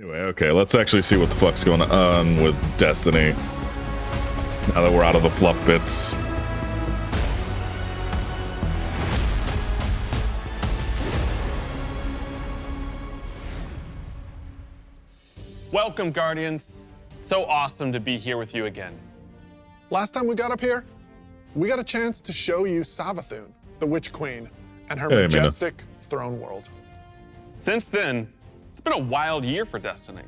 Anyway, okay, let's actually see what the fuck's going on with Destiny. Now that we're out of the fluff bits. Welcome, Guardians. So awesome to be here with you again. Last time we got up here, we got a chance to show you Savathun, the Witch Queen, and her majestic throne world. Since then, it's been a wild year for Destiny.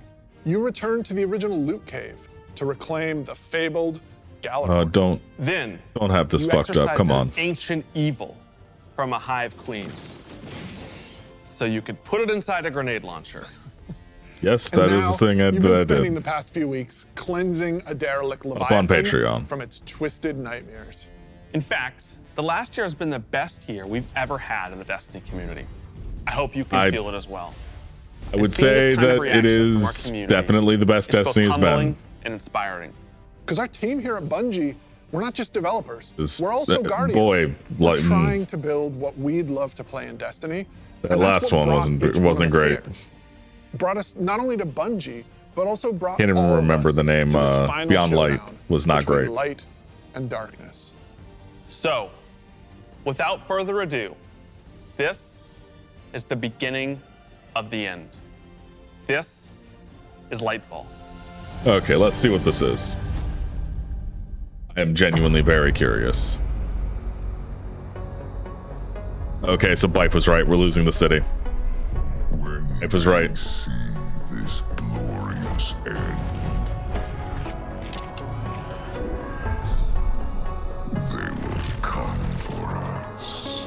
You returned to the original loot cave to reclaim the fabled Galahorn. Don't have this fucked up. Come on. Ancient evil from a hive queen, so you could put it inside a grenade launcher. Yes, that is the thing you've been I spending did. the past few weeks cleansing a derelict Up on Leviathan Patreon. from its twisted nightmares. In fact, the last year has been the best year we've ever had in the Destiny community. I hope you can feel it as well. I would say that it is definitely the best Destiny has been. And inspiring. Because our team here at Bungie, we're not just developers. We're that- also guardians. boy, we're like, trying to build what we'd love to play in Destiny. That and that's last what one brought each of wasn't us great. here. Brought us not only to Bungie, but also brought Can't even all of remember us the name. to this final Beyond Light showdown was not between great. Light and darkness. So, without further ado, this is the beginning of the end. This is Lightfall. Okay, let's see what this is. I am genuinely very curious. Okay, so Bife was right. We're losing the city. Bife was right. See this glorious end. They will come for us.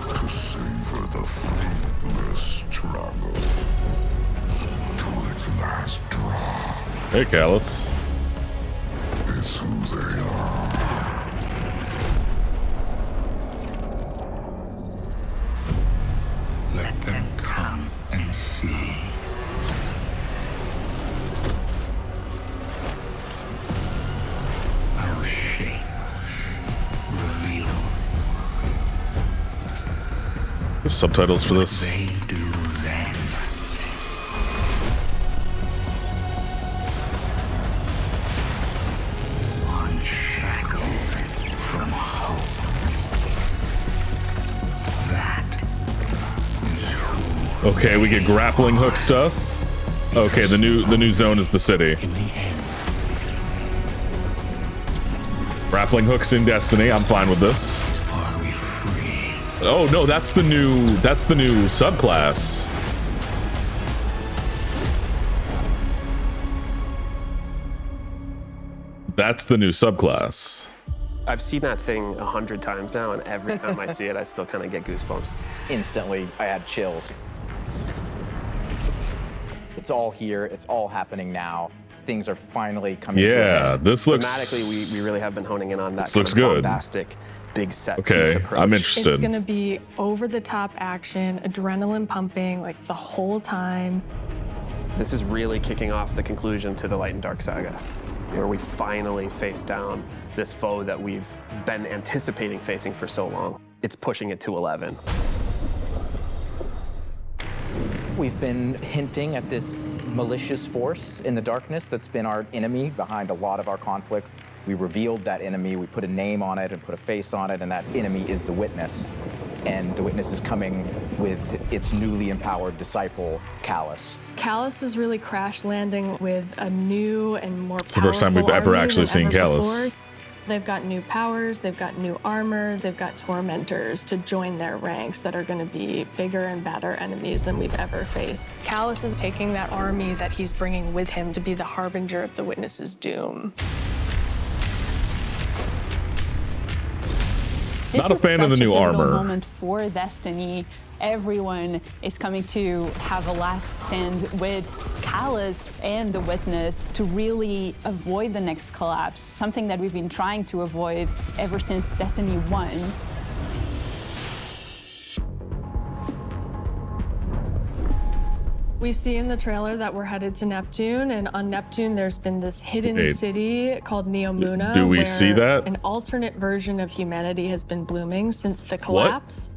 To savor the fruitless struggle. To its last drop. Hey, Callus. It's who they are. Let them come and see. Our shape reveal There's subtitles for this. they do then. Unshackled from hope. That is who Okay, we get grappling hook stuff. Okay, the new zone is the city. in the end. Grappling hooks in Destiny. I'm fine with this. Are we free? Oh no, that's the new subclass. That's the new subclass. I've seen that thing 100 times now, and every time I see it, I still kind of get goosebumps. Instantly, I had chills. It's all here. It's all happening now. Things are finally coming to an Yeah, end. this looks. Thematically, we really have been honing in on that This kind looks of good. bombastic, big set Okay, piece approach. I'm interested. It's gonna be over-the-top action, adrenaline pumping, like the whole time. This is really kicking off the conclusion to the Light and Dark saga, where we finally face down this foe that we've been anticipating facing for so long. It's pushing it to 11. We've been hinting at this malicious force in the darkness that's been our enemy behind a lot of our conflicts. We revealed that enemy, we put a name on it and put a face on it, and that enemy is the Witness. And the Witness is coming with its newly empowered disciple, Callus. Callus is really crash landing with a new and more It's the first time we've powerful ever army actually than seen ever Callus. before. They've got new powers, they've got new armor, they've got tormentors to join their ranks that are going to be bigger and badder enemies than we've ever faced. Callus is taking that army that he's bringing with him to be the harbinger of the Witness's doom. Not a fan of the new This is such a pivotal armor. moment for Destiny. Everyone is coming to have a last stand with Callus and the Witness to really avoid the next collapse, something that we've been trying to avoid ever since Destiny 1. We see in the trailer that we're headed to Neptune, and on Neptune there's been this hidden Wait. city called Neomuna. Do we see where that? An alternate version of humanity has been blooming since the collapse.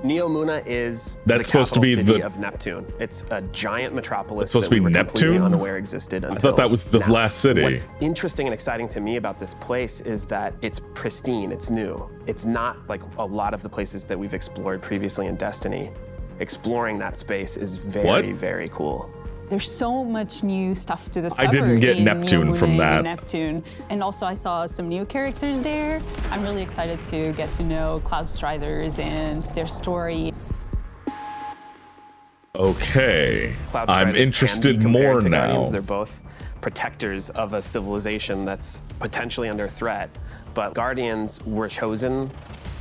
Neomuna is That's the supposed to be capital city the- of Neptune. It's a giant metropolis. It's supposed that to be we were completely Neptune? unaware existed until I thought that was the now. last city. What's interesting and exciting to me about this place is that it's pristine, it's new. It's not like a lot of the places that we've explored previously in Destiny. Exploring that space is very, very cool. There's so much new stuff to discover. didn't get in Neptune Neomuna from and that. Neptune. And also I saw some new characters there. I'm really excited to get to know Cloud Striders and their story. Okay. Cloud I'm Striders can be interested compared more to now. Guardians. They're both protectors of a civilization that's potentially under threat, but Guardians were chosen.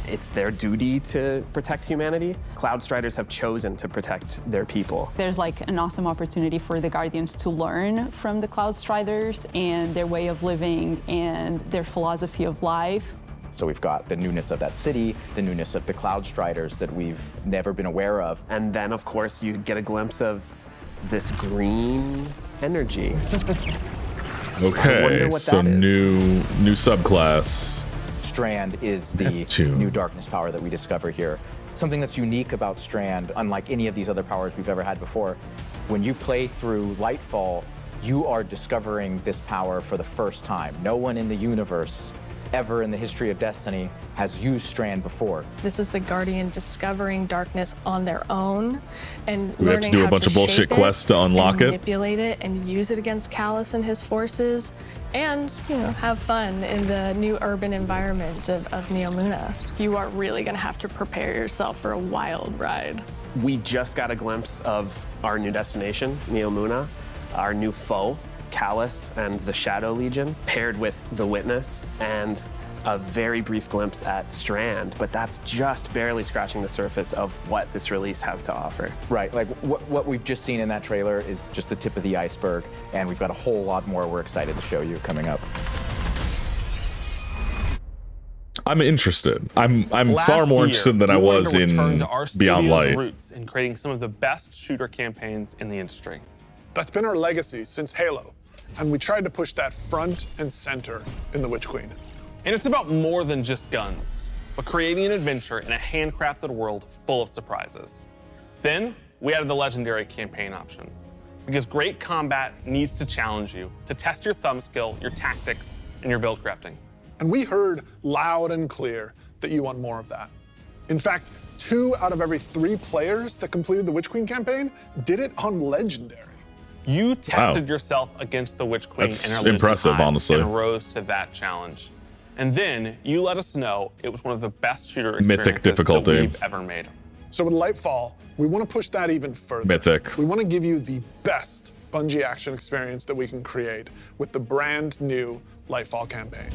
It's their duty to protect humanity. Cloud Striders have chosen to protect their people. There's like an awesome opportunity for the Guardians to learn from the Cloud Striders and their way of living and their philosophy of life. So we've got the newness of that city, the newness of the Cloud Striders that we've never been aware of. And then, of course, you get a glimpse of this green energy. Okay, what so that is. new subclass. Strand is the Neptune. new darkness power that we discover here. Something that's unique about Strand, unlike any of these other powers we've ever had before, when you play through Lightfall, you are discovering this power for the first time. No one in the universe ever in the history of Destiny has used Strand before. This is the Guardian discovering darkness on their own and We have to learning do a how bunch to of bullshit shape it quests to unlock and it. manipulate it and use it against Callus and his forces, and have fun in the new urban environment of Neomuna. You are really going to have to prepare yourself for a wild ride. We just got a glimpse of our new destination, Neomuna, our new foe, Callus and the Shadow Legion, paired with the Witness, and a very brief glimpse at Strand, but that's just barely scratching the surface of what this release has to offer. Right, like what we've just seen in that trailer is just the tip of the iceberg, and we've got a whole lot more we're excited to show you coming up. I'm interested. I'm Last far more year, interested than I we wanted was to return in to our Beyond studio's Light. roots in creating some of the best shooter campaigns in the industry. That's been our legacy since Halo, and we tried to push that front and center in The Witch Queen. And it's about more than just guns, but creating an adventure in a handcrafted world full of surprises. Then we added the legendary campaign option, because great combat needs to challenge you, to test your thumb skill, your tactics, and your build crafting. And we heard loud and clear that you want more of that. In fact, 2 out of every 3 players that completed the Witch Queen campaign did it on Legendary. You tested yourself against the Witch Queen That's in our losing impressive, time honestly. and rose to that challenge. And then you let us know it was one of the best shooter Mythic experiences difficulty. that we've ever made. So with Lightfall, we want to push that even further. Mythic. We want to give you the best Bungie action experience that we can create with the brand new Lightfall campaign.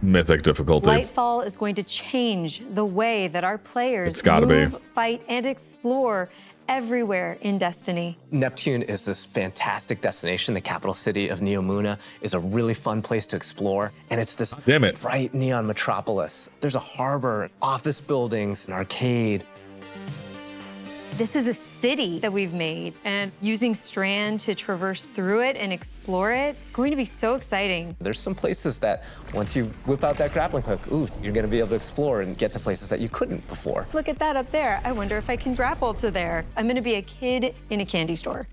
Mythic difficulty. Lightfall is going to change the way that our players It's gotta be. move, fight, and explore everywhere in Destiny. Neptune is this fantastic destination. The capital city of Neomuna is a really fun place to explore. And it's this Damn it. bright neon metropolis. There's a harbor, office buildings, an arcade. This is a city that we've made, and using Strand to traverse through it and explore it, it's going to be so exciting. There's some places that once you whip out that grappling hook, ooh, you're gonna be able to explore and get to places that you couldn't before. Look at that up there. I wonder if I can grapple to there. I'm gonna be a kid in a candy store.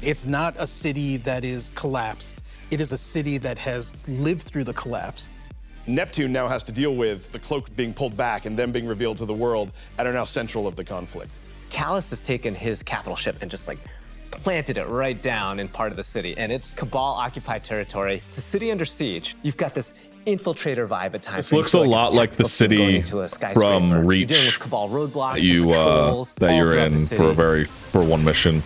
It's not a city that is collapsed. It is a city that has lived through the collapse. Neptune now has to deal with the cloak being pulled back and then being revealed to the world and are now central of the conflict. Callus has taken his capital ship and just like planted it right down in part of the city, and it's Cabal-occupied territory. It's a city under siege. You've got this infiltrator vibe at times. This looks a lot like the city from Reach You're dealing with Cabal roadblocks, that you patrols, that all you're throughout in the city. for one mission.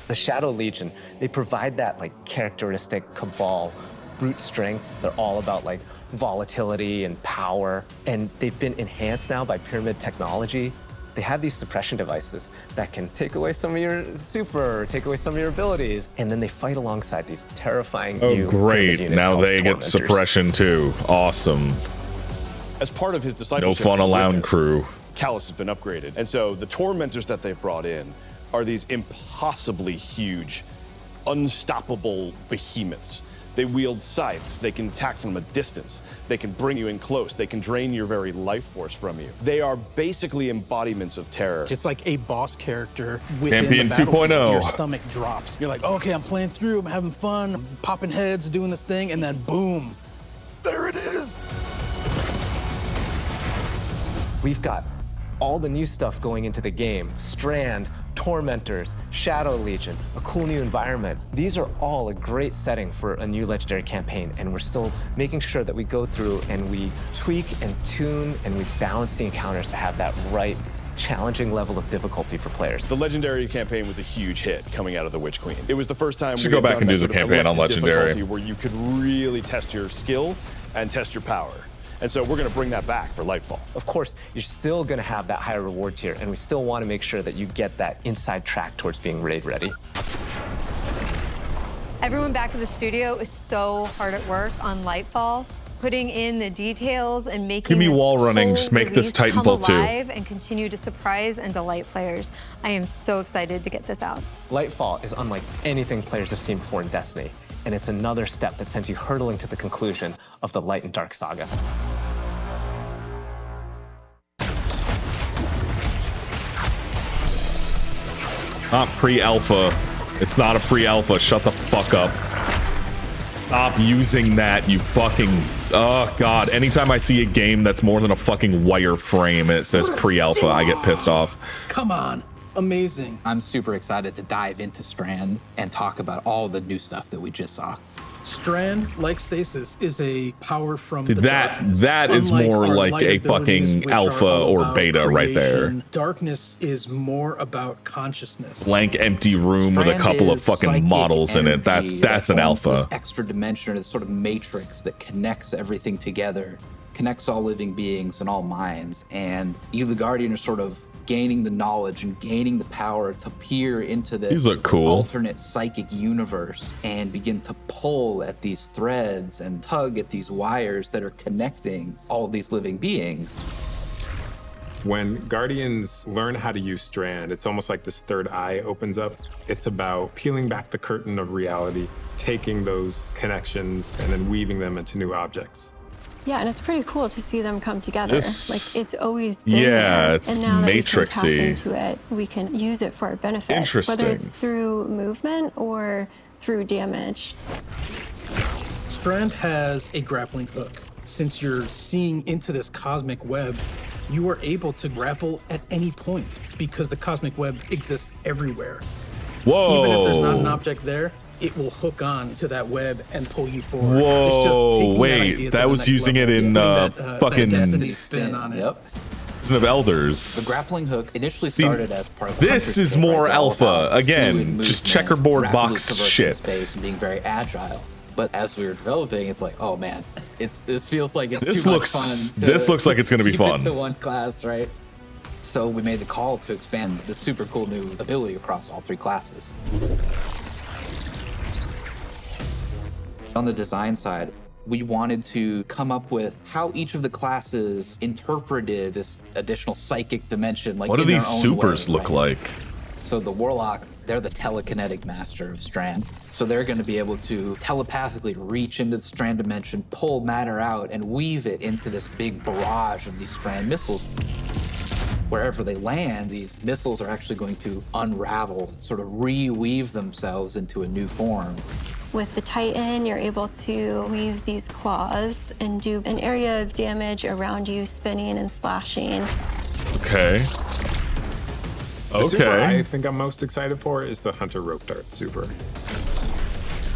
The Shadow Legion, they provide that like characteristic Cabal brute strength. They're all about like volatility and power, and they've been enhanced now by pyramid technology. They have these suppression devices that can take away some of your super, take away some of your abilities, and then they fight alongside these terrifying Oh, new great. pyramid units Now called they get Tormentors. suppression too. Awesome. As part of his No discipleship, fun to allowed Witness, crew. Callus has been upgraded. And so the tormentors that they've brought in are these impossibly huge, unstoppable behemoths. They wield scythes. They can attack from a distance. They can bring you in close. They can drain your very life force from you. They are basically embodiments of terror. It's like a boss character within Champion the battlefield. 2.0. Your stomach drops. You're like, okay, I'm playing through, I'm having fun, I'm popping heads, doing this thing, and then boom, there it is. We've got all the new stuff going into the game. Strand, Tormentors, Shadow Legion, a cool new environment. These are all a great setting for a new Legendary campaign, and we're still making sure that we go through and we tweak and tune and we balance the encounters to have that right challenging level of difficulty for players. The Legendary campaign was a huge hit coming out of the Witch Queen. It was the first time Should we go had back done and that do the sort of campaign on elected Legendary. difficulty where you could really test your skill and test your power. And so we're going to bring that back for Lightfall. Of course, you're still going to have that higher reward tier, and we still want to make sure that you get that inside track towards being raid ready. Everyone back at the studio is so hard at work on Lightfall, putting in the details and making Give me this wall running, whole just make this release come Titanfall 2. alive and continue to surprise and delight players. I am so excited to get this out. Lightfall is unlike anything players have seen before in Destiny, and it's another step that sends you hurtling to the conclusion of the Light and Dark saga. Not pre-alpha. It's not a pre-alpha. Shut the fuck up. Stop using that, you fucking... Oh, God. Anytime I see a game that's more than a fucking wireframe and it says pre-alpha, I get pissed off. Come on. Amazing. I'm super excited to dive into Strand and talk about all the new stuff that we just saw. Strand, like Stasis, is a power from Dude, the darkness. that is Unlike more our like light a abilities, fucking which alpha are all or about beta right there. creation, darkness is more about consciousness. Blank empty room with a Strand couple of is fucking psychic models in it. energy That's that an owns alpha. This extra dimension, this sort of matrix that connects everything together, connects all living beings and all minds. And you, the Guardian, are sort of gaining the knowledge and gaining the power to peer into this These look cool. alternate psychic universe and begin to pull at these threads and tug at these wires that are connecting all of these living beings. When Guardians learn how to use Strand, it's almost like this third eye opens up. It's about peeling back the curtain of reality, taking those connections and then weaving them into new objects. Yeah, and it's pretty cool to see them come together. This- Like, it's always been yeah, there, it's and now that we can tap matrixy. into it, we can use it for our benefit. Interesting. Whether it's through movement or through damage. Strand has a grappling hook. Since you're seeing into this cosmic web, you are able to grapple at any point because the cosmic web exists everywhere. Whoa. Even if there's not an object there, it will hook on to that web and pull you forward. It's just Whoa, taking that wait, idea to that the was next using level, it in putting that fucking Destiny spin on it. Yep. Season of Elders. The grappling hook initially See, started as part of the this Hunter's is kit, more right? All alpha. about Again, fluid just movement, checkerboard rapidly box traversing shit. space and being very agile. But as we were developing, it's like, oh man, this feels like it's This too looks- much fun. this looks like it's gonna be keep fun. it to one class, right? So we made the call to expand this super cool new ability across all three classes. On the design side, we wanted to come up with how each of the classes interpreted this additional psychic dimension. Like, What do in their these own supers way, look right? like? So the Warlock, they're the telekinetic master of Strand. So they're going to be able to telepathically reach into the Strand dimension, pull matter out, and weave it into this big barrage of these Strand missiles. Wherever they land, these missiles are actually going to unravel, sort of reweave themselves into a new form. With the Titan, you're able to weave these claws and do an area of damage around you, spinning and slashing. Okay. The super I Okay. think I'm most excited for is the Hunter Rope Dart super.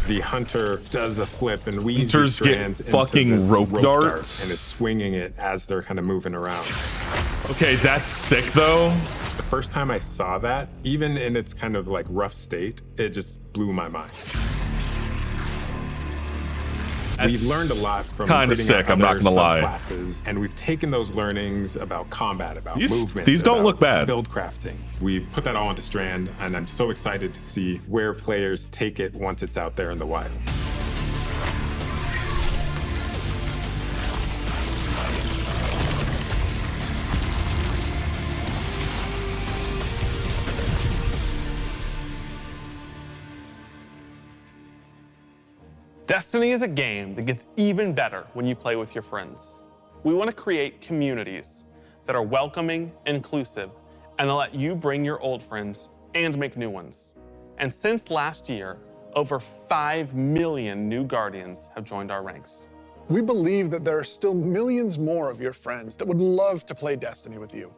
The Hunter does a flip and weaves Hunters these get strands into fucking this rope dart darts? and is swinging it as they're kind of moving around. Okay, that's sick though. The first time I saw that, even in its kind of like rough state, it just blew my mind. We've learned a lot from kind of putting out sick, I'm not other gonna lie. subclasses, and we've taken those learnings about combat, about These- movement. these don't about look bad. Build crafting. We've put that all into Strand, and I'm so excited to see where players take it once it's out there in the wild. Destiny is a game that gets even better when you play with your friends. We want to create communities that are welcoming, inclusive, and that let you bring your old friends and make new ones. And since last year, over 5 million new Guardians have joined our ranks. We believe that there are still millions more of your friends that would love to play Destiny with you.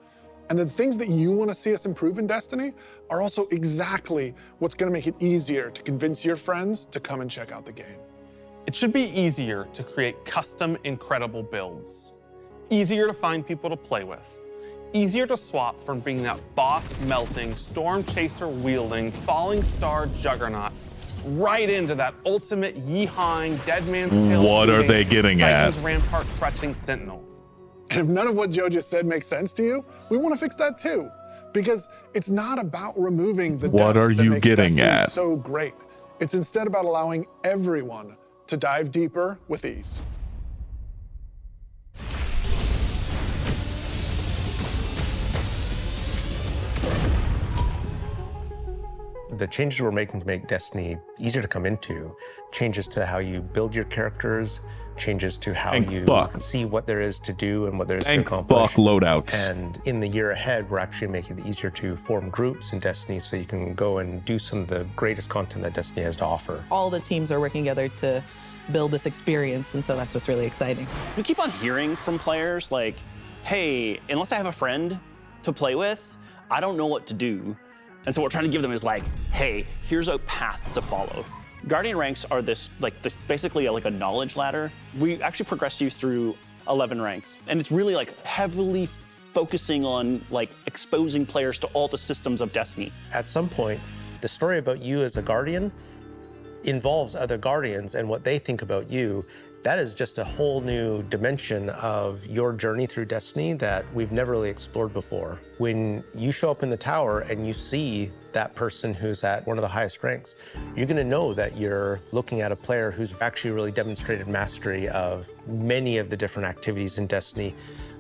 And the things that you want to see us improve in Destiny are also exactly what's going to make it easier to convince your friends to come and check out the game. It should be easier to create custom, incredible builds. Easier to find people to play with. Easier to swap from being that boss-melting, storm-chaser-wielding, falling star juggernaut right into that ultimate yeehawing, dead man's tail. What are they getting at? Titan's rampart crutching sentinel. And if none of what Joe just said makes sense to you, we want to fix that too. Because it's not about removing the What depth are that you makes getting Destiny at? so great. It's instead about allowing everyone to dive deeper with ease. The changes we're making to make Destiny easier to come into, changes to how you build your characters, changes to how you see what there is to do and what there is to accomplish. Loadouts. And in the year ahead, we're actually making it easier to form groups in Destiny so you can go and do some of the greatest content that Destiny has to offer. All the teams are working together to build this experience, and so that's what's really exciting. We keep on hearing from players like, hey, unless I have a friend to play with, I don't know what to do. And so what we're trying to give them is like, hey, here's a path to follow. Guardian ranks are basically like a knowledge ladder. We actually progress you through 11 ranks. And it's really like heavily focusing on like exposing players to all the systems of Destiny. At some point, the story about you as a Guardian involves other Guardians and what they think about you. That is just a whole new dimension of your journey through Destiny that we've never really explored before. When you show up in the tower and you see that person who's at one of the highest ranks, you're gonna know that you're looking at a player who's actually really demonstrated mastery of many of the different activities in Destiny,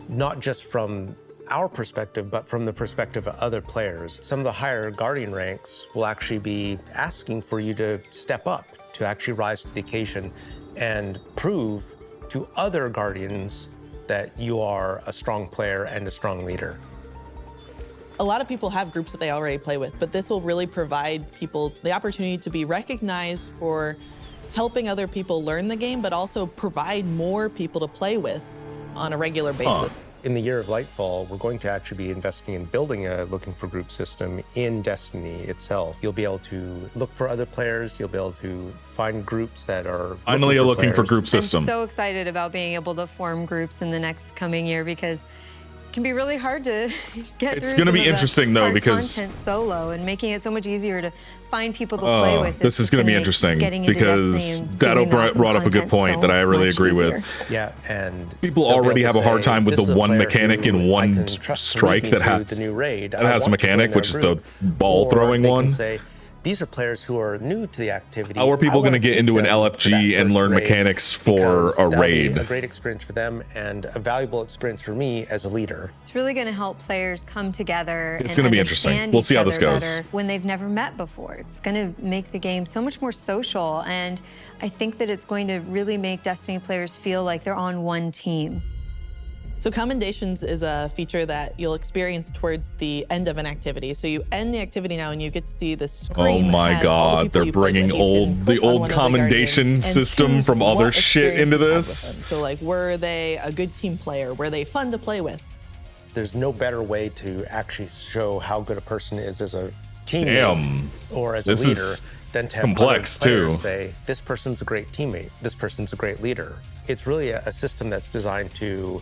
not just from our perspective, but from the perspective of other players. Some of the higher Guardian ranks will actually be asking for you to step up, to actually rise to the occasion and prove to other Guardians that you are a strong player and a strong leader. A lot of people have groups that they already play with, but this will really provide people the opportunity to be recognized for helping other people learn the game, but also provide more people to play with on a regular basis. In the year of Lightfall, we're going to actually be investing in building a looking for group system in Destiny itself. You'll be able to look for other players. You'll be able to find groups that are finally looking for group system. I'm so excited about being able to form groups in the next coming year because it can be really hard to get It's through going to be some of the interesting though hard because content solo and making it so much easier to find people to play with. This is going to be interesting because Dado brought up a good point that I really agree with. Yeah, and people already have a hard time with the one mechanic in one strike that has a mechanic, which is the ball throwing one. These are players who are new to the activity. How are people going to get into an LFG and learn mechanics for a raid? A great experience for them and a valuable experience for me as a leader. It's really going to help players come together. It's going to be interesting. We'll see how this goes. When they've never met before. It's going to make the game so much more social, and I think that it's going to really make Destiny players feel like they're on one team. So commendations is a feature that you'll experience towards the end of an activity. So you end the activity now and you get to see the screen. Oh my God, they're bringing the old commendation system from other shit into this. So like, were they a good team player? Were they fun to play with? There's no better way to actually show how good a person is as a teammate or as a leader than to have complex other players say, this person's a great teammate, this person's a great leader. It's really a system that's designed to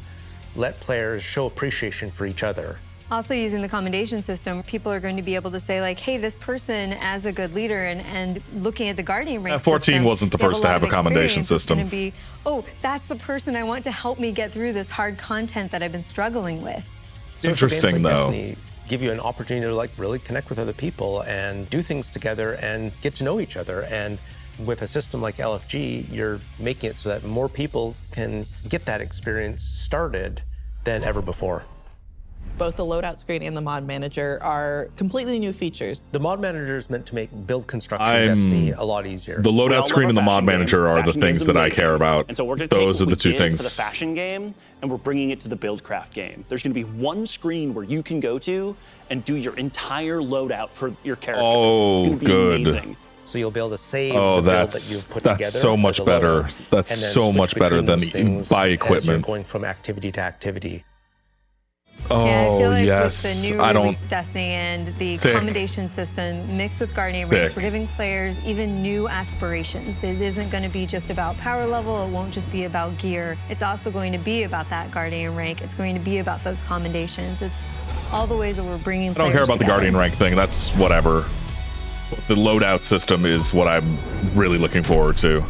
let players show appreciation for each other. Also using the commendation system, people are going to be able to say like, hey, this person as a good leader and looking at the Guardian rank 14 system, wasn't the first to have a commendation system. It's going to be, oh, that's the person I want to help me get through this hard content that I've been struggling with. Interesting though. Destiny give you an opportunity to like really connect with other people and do things together and get to know each other. And with a system like LFG, you're making it so that more people can get that experience started than ever before. Both the loadout screen and the mod manager are completely new features. The mod manager is meant to make build construction Destiny a lot easier. The loadout screen and the mod manager are the things that I care about. And so we're going to Those take are what the we two did things. for the fashion game, and we're bringing it to the buildcraft game. There's going to be one screen where you can go to and do your entire loadout for your character. Oh, it's gonna be good. Amazing. So you'll be able to save Oh, the build that that's you've put together. so much as a loadout, better. That's and then so switch much better between than those things buy as you're equipment. going from activity to activity. Oh, Yeah, I feel like yes. with the new I release don't. Destiny and the Thick. commendation system mixed with Guardian ranks, Thick. we're giving players even new aspirations. It isn't going to be just about power level. It won't just be about gear. It's also going to be about that Guardian rank. It's going to be about those commendations. It's all the ways that we're bringing I don't care about the Guardian rank thing. That's whatever. The loadout system is what I'm really looking forward to.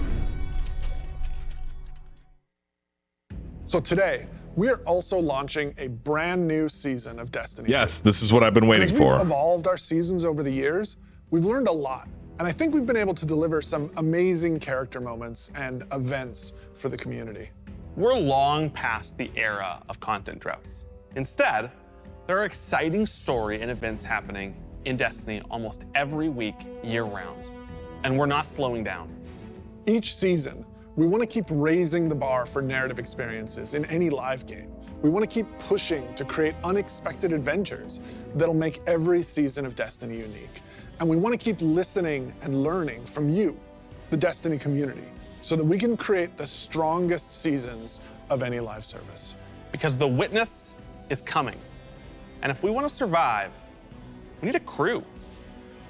So today, we are also launching a brand new season of Destiny 2. Yes, this is what I've been waiting As for. we've evolved our seasons over the years, we've learned a lot. And I think we've been able to deliver some amazing character moments and events for the community. We're long past the era of content droughts. Instead, there are exciting story and events happening in Destiny almost every week, year-round. And we're not slowing down. Each season, we want to keep raising the bar for narrative experiences in any live game. We want to keep pushing to create unexpected adventures that'll make every season of Destiny unique. And we want to keep listening and learning from you, the Destiny community, so that we can create the strongest seasons of any live service. Because the witness is coming. And if we want to survive, we need a crew.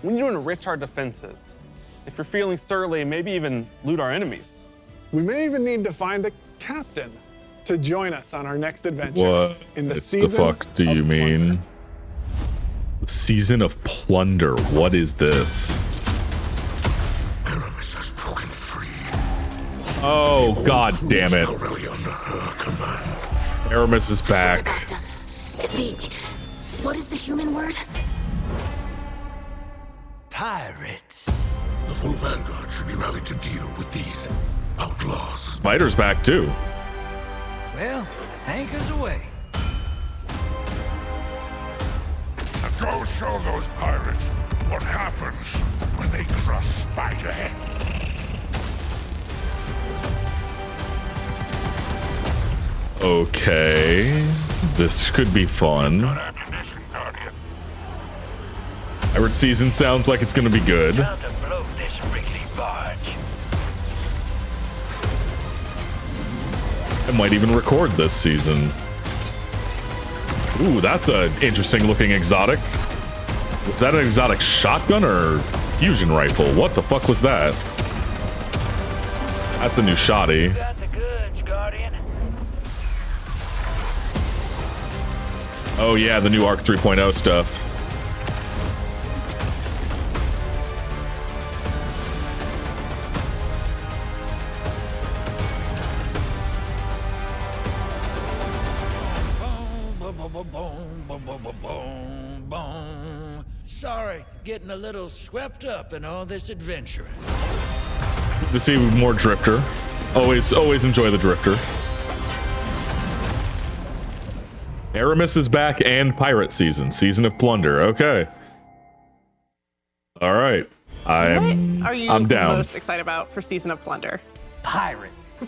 We need to enrich our defenses. If you're feeling surly, maybe even loot our enemies. We may even need to find a captain to join us on our next adventure What in the the season fuck do you mean? The season of Plunder. What is this? Aramis has broken free. Oh, god damn it. Already under her command. Aramis is back. What is the human word? Pirates. The full vanguard should be rallied to deal with these outlaws. Spider's back too. Well, anchors away. And go show those pirates what happens when they crush Spider. Okay. This could be fun. Pirate season sounds like it's gonna be good. Time to blow this rickety barge. I might even record this season. Ooh, that's an interesting looking exotic. Was that an exotic shotgun or fusion rifle? What the fuck was that? That's a new shotty. Got the goods, Guardian. Oh yeah, the new Arc 3.0 stuff. Sorry, getting a little swept up in all this adventuring. To see more Drifter. Always enjoy the Drifter. Aramis is back and Pirate Season of Plunder. Okay. All right. I'm down. Most excited about for Season of Plunder? Pirates.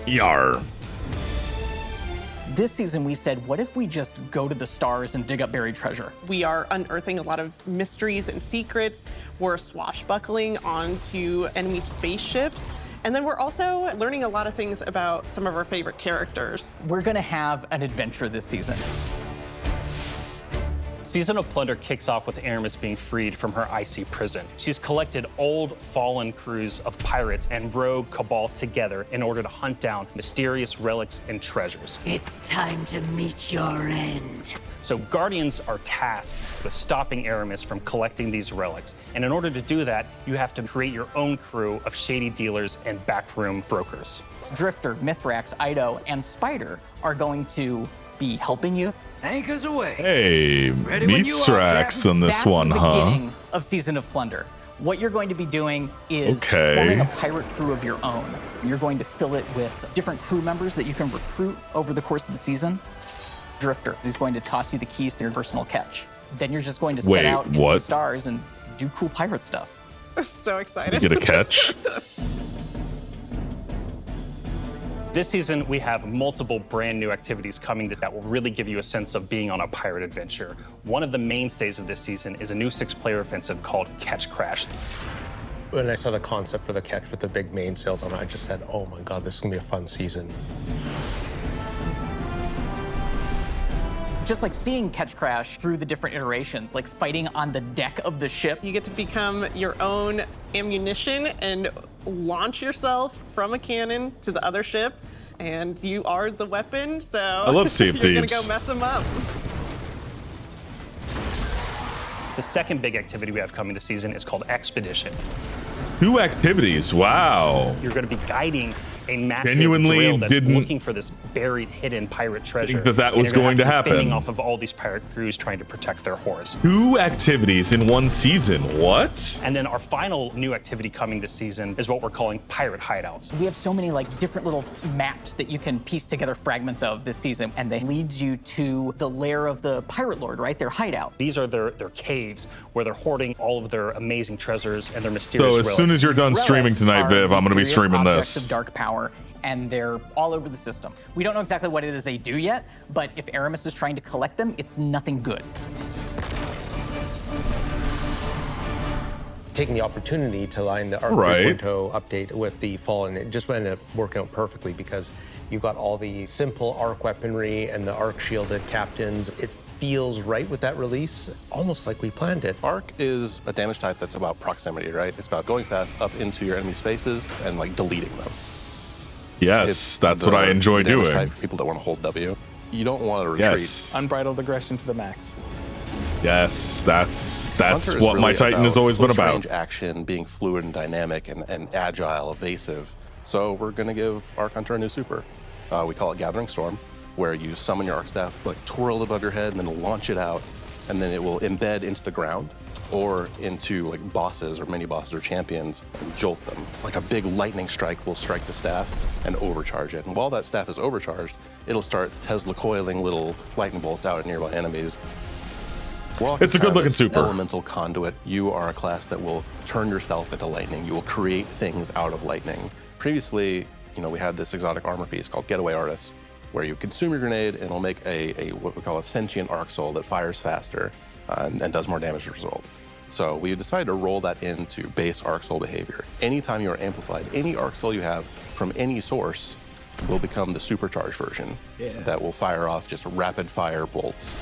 Yar. This season we said, what if we just go to the stars and dig up buried treasure? We are unearthing a lot of mysteries and secrets. We're swashbuckling onto enemy spaceships. And then we're also learning a lot of things about some of our favorite characters. We're gonna have an adventure this season. Season of Plunder kicks off with Aramis being freed from her icy prison. She's collected old, fallen crews of pirates and rogue cabal together in order to hunt down mysterious relics and treasures. It's time to meet your end. So Guardians are tasked with stopping Aramis from collecting these relics. And in order to do that, you have to create your own crew of shady dealers and backroom brokers. Drifter, Mithrax, Ido, and Spider are going to be helping you. Anchors away. Hey, Mithrax on this That's one, the huh? beginning of Season of Plunder. What you're going to be doing is Okay. forming a pirate crew of your own. You're going to fill it with different crew members that you can recruit over the course of the season. drifter. He's going to toss you the keys to your personal catch. Then you're just going to set Wait, out into the what? stars and do cool pirate stuff. So excited. You get a catch? This season, we have multiple brand new activities coming that will really give you a sense of being on a pirate adventure. One of the mainstays of this season is a new 6-player offensive called Catch Crash. When I saw the concept for the catch with the big mainsails on it, I just said, oh my God, this is gonna be a fun season. Just like seeing Catch Crash through the different iterations, like fighting on the deck of the ship. You get to become your own ammunition and launch yourself from a cannon to the other ship, and you are the weapon, so I love Sea of you're gonna Thieves. go mess them up. The second big activity we have coming this season is called Expedition. 2 activities, wow. You're going to be guiding a massive Genuinely drill that's didn't looking for this buried, hidden pirate treasure. think that And was you're going gonna to have be fending happen. off of all these pirate crews trying to protect their hoards. 2 activities in 1 season, what? And then our final new activity coming this season is what we're calling pirate hideouts. We have so many like different little maps that you can piece together fragments of this season, and they lead you to the lair of the pirate lord, right? Their hideout. These are their caves where they're hoarding all of their amazing treasures and their mysterious So as soon as you're done streaming tonight, Are Viv, I'm gonna be mysterious streaming objects this. of dark power, and they're all over the system. We don't know exactly what it is they do yet, but if Aramis is trying to collect them, it's nothing good. Taking the opportunity to line the Arc Right. 3.0 update with the Fallen, it just ended up working out perfectly because you got all the simple Arc weaponry and the Arc shielded captains. It feels right with that release, almost like we planned it. Arc is a damage type that's about proximity, right? It's about going fast up into your enemy's faces and like deleting them. Yes, It's that's what I enjoy the damage doing. type for people that want to hold W. You don't want to retreat. Yes. Unbridled aggression to the max. Yes, that's Hunter is what my really Titan has always been close about. range action, being fluid and dynamic and agile, evasive. So we're going to give Arc Hunter a new super. We call it Gathering Storm, where you summon your Arc Staff, like twirl it above your head, and then launch it out, and then it will embed into the ground or into like bosses or mini bosses or champions and jolt them. Like a big lightning strike will strike the staff and overcharge it. And while that staff is overcharged, it'll start Tesla coiling little lightning bolts out at nearby enemies. While It's a good-looking this super. Elemental conduit, you are a class that will turn yourself into lightning. You will create things out of lightning. Previously, we had this exotic armor piece called Getaway Artist, where you consume your grenade and it'll make a what we call a sentient arc soul that fires faster and does more damage as a result. So we decided to roll that into base arc soul behavior. Anytime you are amplified, any arc soul you have from any source will become the supercharged version that will fire off just rapid fire bolts.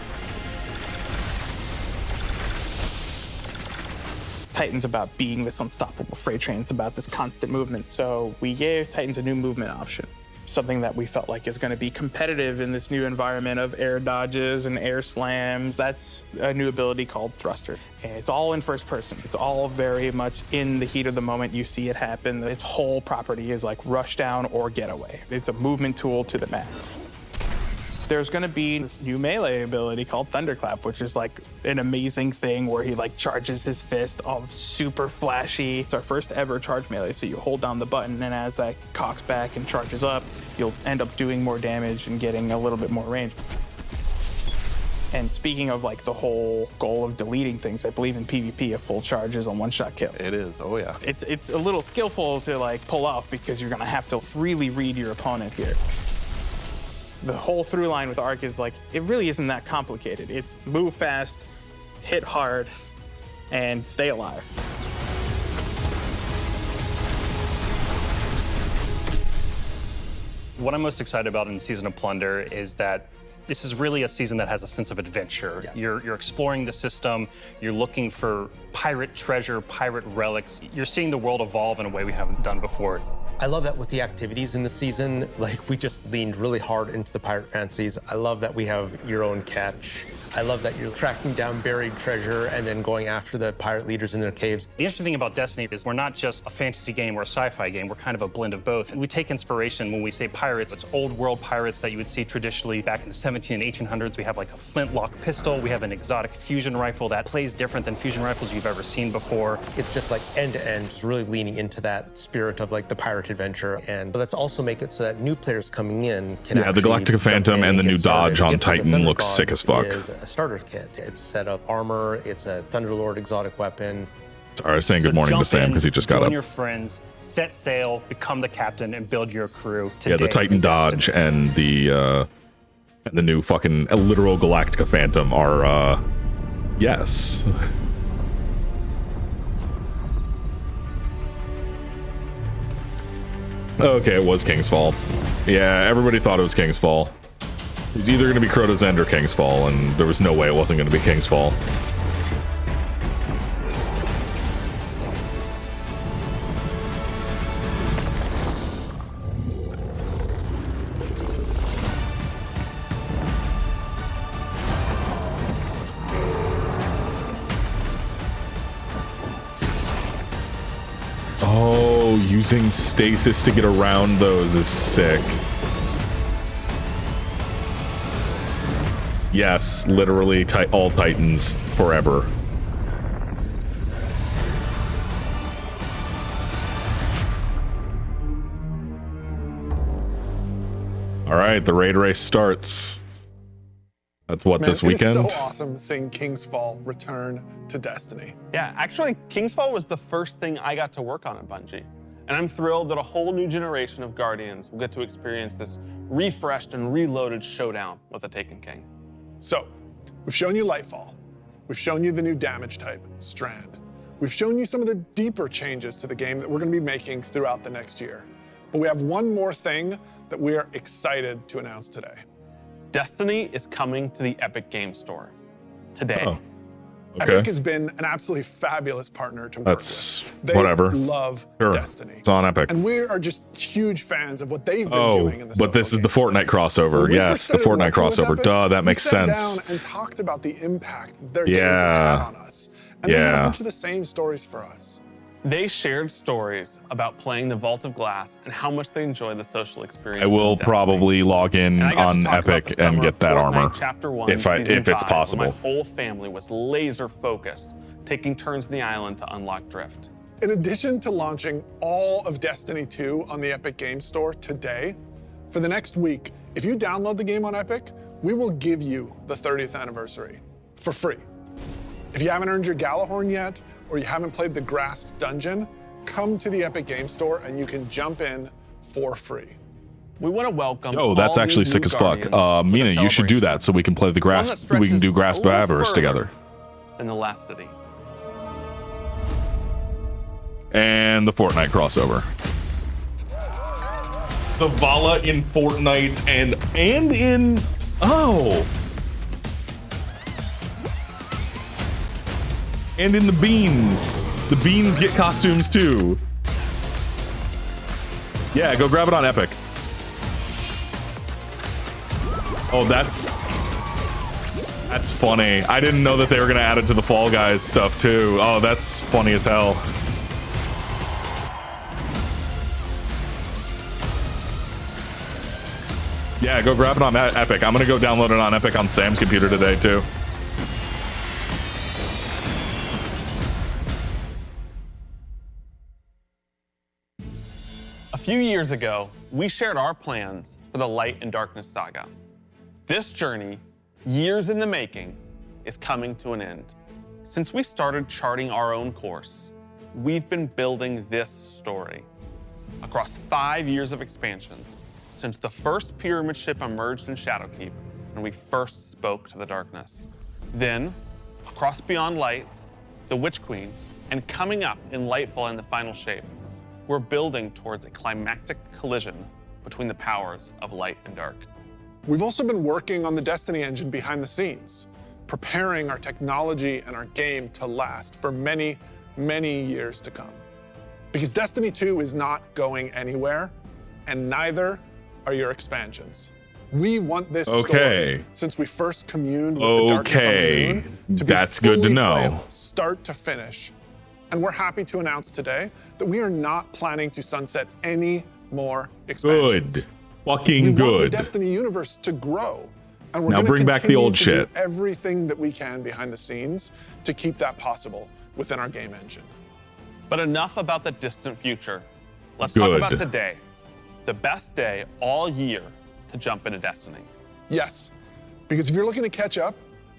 Titan's about being this unstoppable freight train. It's about this constant movement. So we gave Titans a new movement option, something that we felt like is going to be competitive in this new environment of air dodges and air slams. That's a new ability called Thruster. And it's all in first person. It's all very much in the heat of the moment. You see it happen. Its whole property is like rush down or getaway. It's a movement tool to the max. There's gonna be this new melee ability called Thunderclap, which is like an amazing thing where he like charges his fist, all super flashy. It's our first ever charge melee, so you hold down the button, and as that cocks back and charges up, you'll end up doing more damage and getting a little bit more range. And speaking of like the whole goal of deleting things, I believe in PvP a full charge is a one-shot kill. It is, oh yeah. It's a little skillful to like pull off because you're gonna have to really read your opponent here. The whole through line with Arc is like, it really isn't that complicated. It's move fast, hit hard, and stay alive. What I'm most excited about in Season of Plunder is that this is really a season that has a sense of adventure. Yeah. You're exploring the system, you're looking for pirate treasure, pirate relics. You're seeing the world evolve in a way we haven't done before. I love that with the activities in the season, like we just leaned really hard into the pirate fancies. I love that we have your own catch. I love that you're tracking down buried treasure and then going after the pirate leaders in their caves. The interesting thing about Destiny is we're not just a fantasy game or a sci-fi game, we're kind of a blend of both. And we take inspiration when we say pirates. It's old world pirates that you would see traditionally back in the 17 and 1800s. We have like a flintlock pistol, we have an exotic fusion rifle that plays different than fusion rifles you've ever seen before. It's just like end to end, just really leaning into that spirit of like the pirate dark adventure, and let's also make it so that new players coming in can Yeah, the actually Galactica jump Phantom in and the get new started. dodge The on gift of the Titan Thunder looks sick Gods as fuck. is a starter kit. It's a set of armor, it's a Thunderlord exotic weapon. Sorry, I was saying good morning to jump Sam in, because he just got join up. your friends, set sail, become the captain, and build your crew. Yeah, the today Titan in Destiny. dodge and the new fucking literal Galactica Phantom are yes. Okay, it was King's Fall. Yeah, everybody thought it was King's Fall. It was either going to be Crota's End or King's Fall, and there was no way it wasn't going to be King's Fall. Oh, using stasis to get around those is sick. Yes, literally all Titans forever. All right, the raid race starts. That's what, Man, this weekend? It is so awesome seeing King's Fall return to Destiny. Yeah, actually, King's Fall was the first thing I got to work on at Bungie. And I'm thrilled that a whole new generation of Guardians will get to experience this refreshed and reloaded showdown with the Taken King. So, we've shown you Lightfall. We've shown you the new damage type, Strand. We've shown you some of the deeper changes to the game that we're going to be making throughout the next year. But we have one more thing that we are excited to announce today. Destiny is coming to the Epic Game Store today. Oh, Epic has been an absolutely fabulous partner to work That's with. They whatever. love Sure. Destiny. It's on Epic. And we are just huge fans of what they've been Oh, doing in the but this is the Fortnite crossover. When we Yes, first the started Fortnite working with crossover. Epic, Duh, that makes we sat sense. down and talked about the impact that their games have had on us. And they had a bunch of the same stories for us. They shared stories about playing the Vault of Glass and how much they enjoy the social experience. I will probably log in on Epic and get that armor Chapter 1, if Season it's 5, possible. My whole family was laser focused, taking turns in the island to unlock Drift. In addition to launching all of Destiny 2 on the Epic Games Store today, for the next week, if you download the game on Epic, we will give you the 30th anniversary for free. If you haven't earned your Galahorn yet, or you haven't played the Grasp Dungeon, come to the Epic Games Store and you can jump in for free. We want to welcome. Oh, that's all actually these sick new as fuck. Guardians with a Mina, you should do that so we can play the One that Grasp. We can do stretches Grasp a little Avarice further together. than the last city. And the Fortnite crossover. The Vala in Fortnite and in and in the beans. The beans get costumes too. Yeah, go grab it on Epic. Oh, that's funny. I didn't know that they were gonna add it to the Fall Guys stuff too. Oh, that's funny as hell. Yeah, go grab it on Epic. I'm gonna go download it on Epic on Sam's computer today too. A few years ago, we shared our plans for the Light and Darkness saga. This journey, years in the making, is coming to an end. Since we started charting our own course, we've been building this story. Across 5 years of expansions, since the first pyramid ship emerged in Shadowkeep when we first spoke to the darkness. Then, across Beyond Light, the Witch Queen, and coming up in Lightfall in the final shape, we're building towards a climactic collision between the powers of light and dark. We've also been working on the Destiny engine behind the scenes, preparing our technology and our game to last for many, many years to come. Because Destiny 2 is not going anywhere, and neither are your expansions. We want this story, since we first communed with the darkness on the moon, to be That's good to fully know. playable, start to finish. And we're happy to announce today that we are not planning to sunset any more expansions. Good. Fucking we want the good. Destiny universe to grow. And we're Now gonna bring back the continue old to shit. do everything that we can behind the scenes to keep that possible within our game engine. But enough about the distant future. Let's talk Good. about today, the best day all year to jump into Destiny. Yes, because if you're looking to catch up,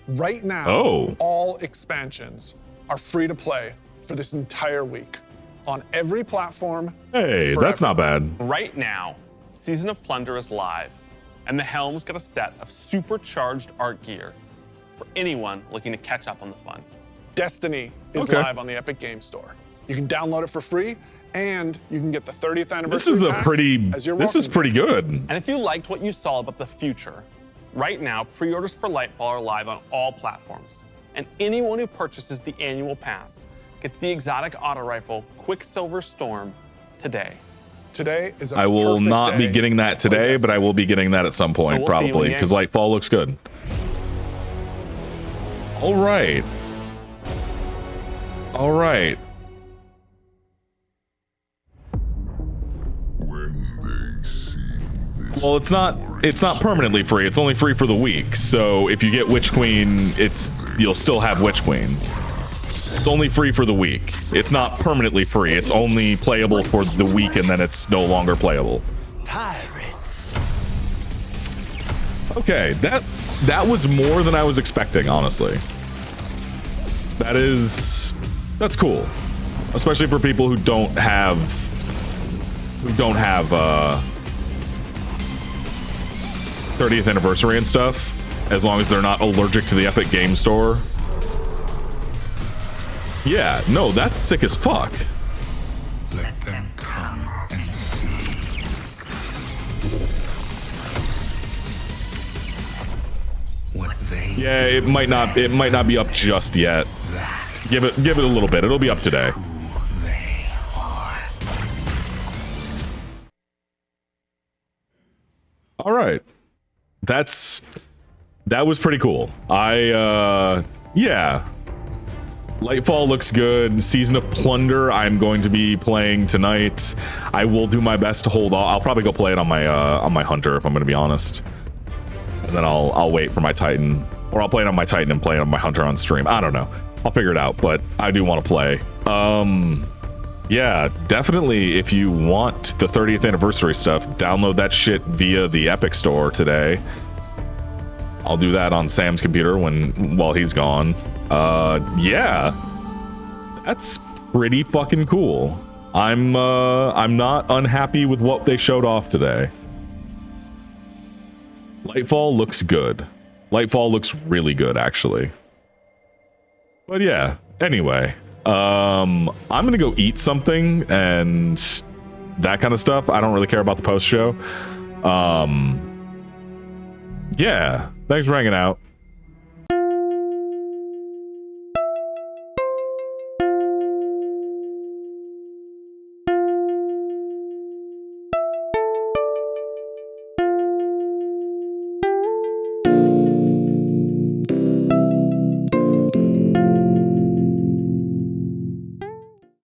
right now, all expansions are free to play for this entire week on every platform. Hey, that's not bad. Right now, Season of Plunder is live, and the Helm's got a set of supercharged art gear for anyone looking to catch up on the fun. Destiny is live on the Epic Games Store. You can download it for free, and you can get the 30th anniversary This is a pack pretty. as your This is welcome pretty gift. good. And if you liked what you saw about the future, right now, pre-orders for Lightfall are live on all platforms. And anyone who purchases the annual pass gets the exotic auto rifle Quicksilver Storm today. Today is a I will perfect not be day getting that to play today, Destiny. but I will be getting that at some point, we'll see you in probably, the because game. Lightfall looks good. All right. All right. Well, it's not permanently free. It's only free for the week. So if you get Witch Queen, you'll still have Witch Queen. It's only free for the week. It's not permanently free. It's only playable for the week, and then it's no longer playable. Pirates. Okay, that was more than I was expecting, honestly. That's cool. Especially for people who don't have 30th anniversary and stuff, as long as they're not allergic to the Epic Game Store. Yeah, no, that's sick as fuck. Let them come and see. What they Yeah, it might not be up just yet. Give it a little bit. It'll be up today. All right. That was pretty cool. Yeah. Lightfall looks good. Season of Plunder, I'm going to be playing tonight. I will do my best to hold off. I'll probably go play it on my Hunter, if I'm going to be honest. And then I'll wait for my Titan, or I'll play it on my Titan and play it on my Hunter on stream. I don't know. I'll figure it out, but I do want to play. Yeah, definitely. If you want the 30th anniversary stuff, download that shit via the Epic Store today. I'll do that on Sam's computer while he's gone. Yeah, that's pretty fucking cool. I'm not unhappy with what they showed off today. Lightfall looks good. Lightfall looks really good, actually. But yeah, anyway, I'm gonna go eat something and that kind of stuff. I don't really care about the post show. Yeah, thanks for hanging out.